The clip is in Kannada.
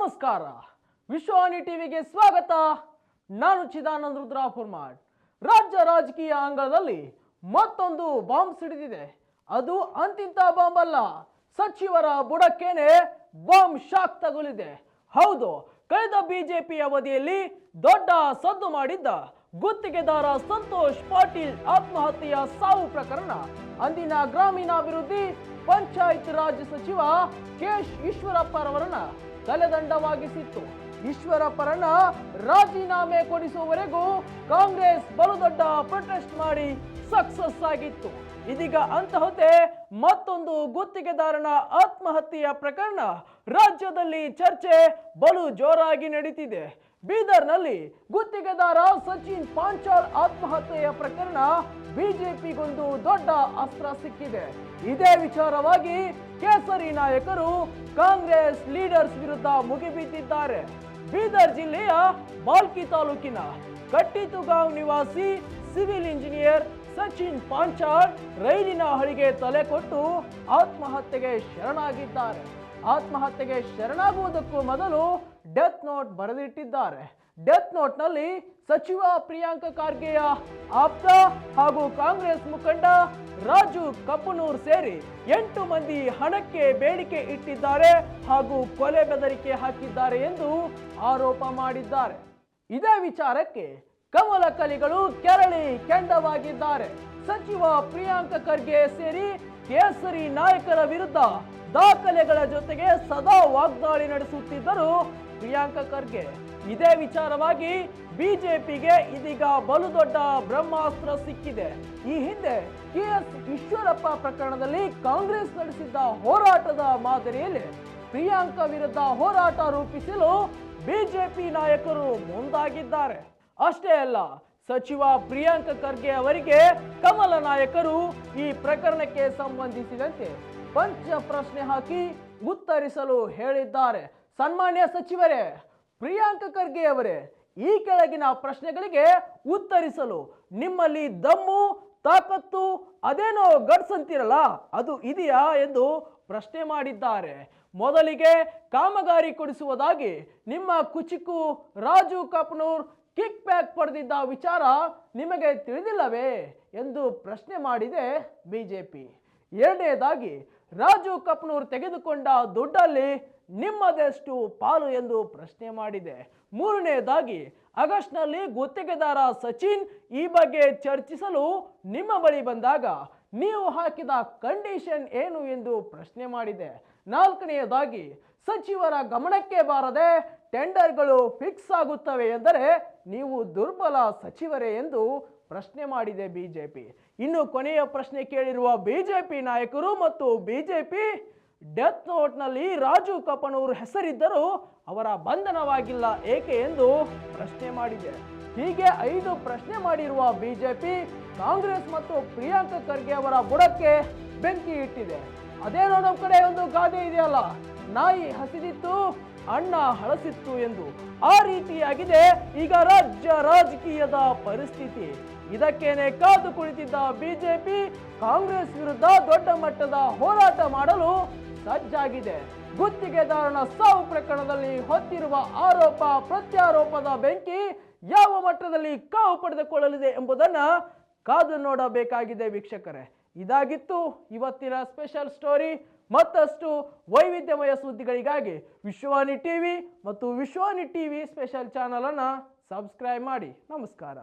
ನಮಸ್ಕಾರ. ವಿಶ್ವಾನಿ ಟಿವಿಗೆ ಸ್ವಾಗತ. ನಾನು ಚಿದಾನಂದ ರುದ್ರಾಪುರ್ಮಾಡ್. ರಾಜ್ಯ ರಾಜಕೀಯ ಅಂಗಳದಲ್ಲಿ ಮತ್ತೊಂದು ಬಾಂಬ್ ಸಿಡಿದಿದೆ. ಅದು ಅಂತಿಂತ ಬಾಂಬ್ ಅಲ್ಲ, ಸಚಿವರ ಬುಡಕ್ಕೇನೆ ಬಾಂಬ್ ಶಾಕ್ ತಗುಲಿದೆ. ಹೌದು, ಕಳೆದ ಬಿಜೆಪಿ ಅವಧಿಯಲ್ಲಿ ದೊಡ್ಡ ಸದ್ದು ಮಾಡಿದ್ದ ಗುತ್ತಿಗೆದಾರ ಸಂತೋಷ್ ಪಾಟೀಲ್ ಆತ್ಮಹತ್ಯೆಯ ಸಾವು ಪ್ರಕರಣ ಅಂದಿನ ಗ್ರಾಮೀಣಾಭಿವೃದ್ಧಿ ಪಂಚಾಯತ್ ರಾಜ್ ಸಚಿವ ಕೆಎಸ್ ಈಶ್ವರಪ್ಪರವರನ್ನ ತಲೆದಂಡವಾಗಿಸಿತ್ತು. ಈಶ್ವರಪ್ಪರನ್ನ ರಾಜೀನಾಮೆ ಕೊಡಿಸುವವರೆಗೂ ಕಾಂಗ್ರೆಸ್ ಬಲು ದೊಡ್ಡ ಪ್ರೊಟೆಸ್ಟ್ ಮಾಡಿ ಸಕ್ಸಸ್ ಆಗಿತ್ತು. ಇದೀಗ ಅಂತಹದ್ದೇ ಮತ್ತೊಂದು ಗುತ್ತಿಗೆದಾರನ ಆತ್ಮಹತ್ಯೆಯ ಪ್ರಕರಣ ರಾಜ್ಯದಲ್ಲಿ ಚರ್ಚೆ ಬಲು ಜೋರಾಗಿ ನಡೀತಿದೆ. ಬೀದರ್ನಲ್ಲಿ ಗುತ್ತಿಗೆದಾರ ಸಚಿನ್ ಪಾಂಚಾಲ್ ಆತ್ಮಹತ್ಯೆಯ ಪ್ರಕರಣ ಬಿಜೆಪಿಗೊಂದು ದೊಡ್ಡ ಅಸ್ತ್ರ ಸಿಕ್ಕಿದೆ. ಇದೇ ವಿಚಾರವಾಗಿ ಕೇಸರಿ ನಾಯಕರು ಕಾಂಗ್ರೆಸ್ ಲೀಡರ್ಸ್ ವಿರುದ್ಧ ಮುಗಿಬಿದ್ದಿದ್ದಾರೆ. ಬೀದರ್ ಜಿಲ್ಲೆಯ ಬಾಲ್ಕಿ ತಾಲೂಕಿನ ಕಟ್ಟಿತುಗಾಂವ್ ನಿವಾಸಿ ಸಿವಿಲ್ ಇಂಜಿನಿಯರ್ ಸಚಿನ್ ಪಾಂಚಾಲ್ ರೈಲಿನ ಹಳಿಗೆ ತಲೆ ಕೊಟ್ಟು ಆತ್ಮಹತ್ಯೆಗೆ ಶರಣಾಗಿದ್ದಾರೆ. ಆತ್ಮಹತ್ಯೆಗೆ ಶರಣಾಗುವುದಕ್ಕೂ ಮೊದಲು ಡೆತ್ ನೋಟ್ ಬರೆದಿಟ್ಟಿದ್ದಾರೆ. ಡೆತ್ ನೋಟ್ನಲ್ಲಿ ಸಚಿವ ಪ್ರಿಯಾಂಕ ಖರ್ಗೆಯ ಆಪ್ತ ಹಾಗೂ ಕಾಂಗ್ರೆಸ್ ಮುಖಂಡ ರಾಜು ಕಪ್ಪನೂರ್ ಸೇರಿ 8 ಮಂದಿ ಹಣಕ್ಕೆ ಬೇಡಿಕೆ ಇಟ್ಟಿದ್ದಾರೆ ಹಾಗೂ ಕೊಲೆ ಬೆದರಿಕೆ ಹಾಕಿದ್ದಾರೆ ಎಂದು ಆರೋಪ ಮಾಡಿದ್ದಾರೆ. ಇದೇ ವಿಚಾರಕ್ಕೆ ಕಮಲ ಕಲಿಗಳು ಕೆರಳಿ ಕೆಂಡವಾಗಿದ್ದಾರೆ. ಸಚಿವ ಪ್ರಿಯಾಂಕ ಖರ್ಗೆ ಸೇರಿ ಕೇಸರಿ ನಾಯಕರ ವಿರುದ್ಧ ದಾಖಲೆಗಳ ಜೊತೆಗೆ ಸದಾ ವಾಗ್ದಾಳಿ ನಡೆಸುತ್ತಿದ್ದರು ಪ್ರಿಯಾಂಕ ಖರ್ಗೆ. ಇದೇ ವಿಚಾರವಾಗಿ ಬಿಜೆಪಿಗೆ ಇದೀಗ ಬಲು ದೊಡ್ಡ ಬ್ರಹ್ಮಾಸ್ತ್ರ ಸಿಕ್ಕಿದೆ. ಈ ಹಿಂದೆ ಕೆಎಸ್ ಈಶ್ವರಪ್ಪ ಪ್ರಕರಣದಲ್ಲಿ ಕಾಂಗ್ರೆಸ್ ನಡೆಸಿದ್ದ ಹೋರಾಟದ ಮಾದರಿಯಲ್ಲಿ ಪ್ರಿಯಾಂಕ ವಿರುದ್ಧ ಹೋರಾಟ ರೂಪಿಸಲು ಬಿಜೆಪಿ ನಾಯಕರು ಮುಂದಾಗಿದ್ದಾರೆ. ಅಷ್ಟೇ ಅಲ್ಲ, ಸಚಿವ ಪ್ರಿಯಾಂಕ ಖರ್ಗೆ ಅವರಿಗೆ ಕಮಲ ನಾಯಕರು ಈ ಪ್ರಕರಣಕ್ಕೆ ಸಂಬಂಧಿಸಿದಂತೆ ಪಂಚ ಪ್ರಶ್ನೆ ಹಾಕಿ ಉತ್ತರಿಸಲು ಹೇಳಿದ್ದಾರೆ. ಸನ್ಮಾನ್ಯ ಸಚಿವರೇ, ಪ್ರಿಯಾಂಕ ಖರ್ಗೆ ಅವರೇ, ಈ ಕೆಳಗಿನ ಪ್ರಶ್ನೆಗಳಿಗೆ ಉತ್ತರಿಸಲು ನಿಮ್ಮಲ್ಲಿ ದಮ್ಮು ತಾಕತ್ತು ಅದೇನೋ ಗಟ್ಸ್ ಅಂತಿರಲ್ಲ, ಅದು ಇದೆಯಾ ಎಂದು ಪ್ರಶ್ನೆ ಮಾಡಿದ್ದಾರೆ. ಮೊದಲಿಗೆ ಕಾಮಗಾರಿ ಕೊಡಿಸುವುದಾಗಿ ನಿಮ್ಮ ಕುಚಿಕು ರಾಜು ಕಪ್ಪನೂರ್ ಕಿಕ್ ಬ್ಯಾಕ್ ಪಡೆದಿದ್ದ ವಿಚಾರ ನಿಮಗೆ ತಿಳಿದಿಲ್ಲವೇ ಎಂದು ಪ್ರಶ್ನೆ ಮಾಡಿದೆ ಬಿಜೆಪಿ. ಎರಡನೇದಾಗಿ ರಾಜು ಕಪ್ಪನೂರ್ ತೆಗೆದುಕೊಂಡ ದುಡ್ಡಲ್ಲಿ ನಿಮ್ಮದೆಷ್ಟು ಪಾಲು ಎಂದು ಪ್ರಶ್ನೆ ಮಾಡಿದೆ. ಮೂರನೇದಾಗಿ ಆಗಸ್ಟ್ನಲ್ಲಿ ಗುತ್ತಿಗೆದಾರ ಸಚಿನ್ ಈ ಬಗ್ಗೆ ಚರ್ಚಿಸಲು ನಿಮ್ಮ ಬಳಿ ಬಂದಾಗ ನೀವು ಹಾಕಿದ ಕಂಡೀಷನ್ ಏನು ಎಂದು ಪ್ರಶ್ನೆ ಮಾಡಿದೆ. ನಾಲ್ಕನೆಯದಾಗಿ ಸಚಿವರ ಗಮನಕ್ಕೆ ಬಾರದೆ ಟೆಂಡರ್ಗಳು ಫಿಕ್ಸ್ ಆಗುತ್ತವೆ ಎಂದರೆ ನೀವು ದುರ್ಬಲ ಸಚಿವರೇ ಎಂದು ಪ್ರಶ್ನೆ ಮಾಡಿದೆ ಬಿಜೆಪಿ. ಇನ್ನು ಕೊನೆಯ ಪ್ರಶ್ನೆ ಕೇಳಿರುವ ಬಿಜೆಪಿ ನಾಯಕರು ಮತ್ತು ಬಿಜೆಪಿ, ಡೆತ್ ನೋಟ್ನಲ್ಲಿ ರಾಜು ಕಪ್ಪನೂರ್ ಹೆಸರಿದ್ದರೂ ಅವರ ಬಂಧನವಾಗಿಲ್ಲ ಏಕೆ ಎಂದು ಪ್ರಶ್ನೆ ಮಾಡಿದೆ. ಹೀಗೆ 5 ಪ್ರಶ್ನೆ ಮಾಡಿರುವ ಬಿಜೆಪಿ ಕಾಂಗ್ರೆಸ್ ಮತ್ತು ಪ್ರಿಯಾಂಕ ಖರ್ಗೆ ಅವರ ಬುಡಕ್ಕೆ ಬೆಂಕಿ ಇಟ್ಟಿದೆ. ಅದೇನೋ ನಮ್ಮ ಕಡೆ ಒಂದು ಗಾದೆ ಇದೆಯಲ್ಲ, ನಾಯಿ ಹಸಿದಿತ್ತು ಅಣ್ಣ ಹಳಸಿತ್ತು ಎಂದು. ಆ ರೀತಿಯಾಗಿದೆ ಈಗ ರಾಜ್ಯ ರಾಜಕೀಯದ ಪರಿಸ್ಥಿತಿ. ಇದಕ್ಕೇನೆ ಕಾದು ಕುಳಿತಿದ್ದ ಬಿಜೆಪಿ ಕಾಂಗ್ರೆಸ್ ವಿರುದ್ಧ ದೊಡ್ಡ ಮಟ್ಟದ ಹೋರಾಟ ಮಾಡಲು ಸಜ್ಜಾಗಿದೆ. ಗುತ್ತಿಗೆದಾರನ ಸಾವು ಪ್ರಕರಣದಲ್ಲಿ ಹೊತ್ತಿರುವ ಆರೋಪ ಪ್ರತ್ಯಾರೋಪದ ಬೆಂಕಿ ಯಾವ ಮಟ್ಟದಲ್ಲಿ ಕಾವು ಪಡೆದುಕೊಳ್ಳಲಿದೆ ಎಂಬುದನ್ನ ಕಾದು ನೋಡಬೇಕಾಗಿದೆ ವೀಕ್ಷಕರೇ. ಇದಾಗಿತ್ತು ಇವತ್ತಿನ ಸ್ಪೆಷಲ್ ಸ್ಟೋರಿ. ಮತ್ತಷ್ಟು ವೈವಿಧ್ಯಮಯ ಸುದ್ದಿಗಳಿಗಾಗಿ ವಿಶ್ವಾನಿ ಟಿವಿ ಮತ್ತು ವಿಶ್ವಾನಿ ಟಿವಿ ಸ್ಪೆಷಲ್ ಚಾನಲ್ ಅನ್ನು ಸಬ್ಸ್ಕ್ರೈಬ್ ಮಾಡಿ. ನಮಸ್ಕಾರ.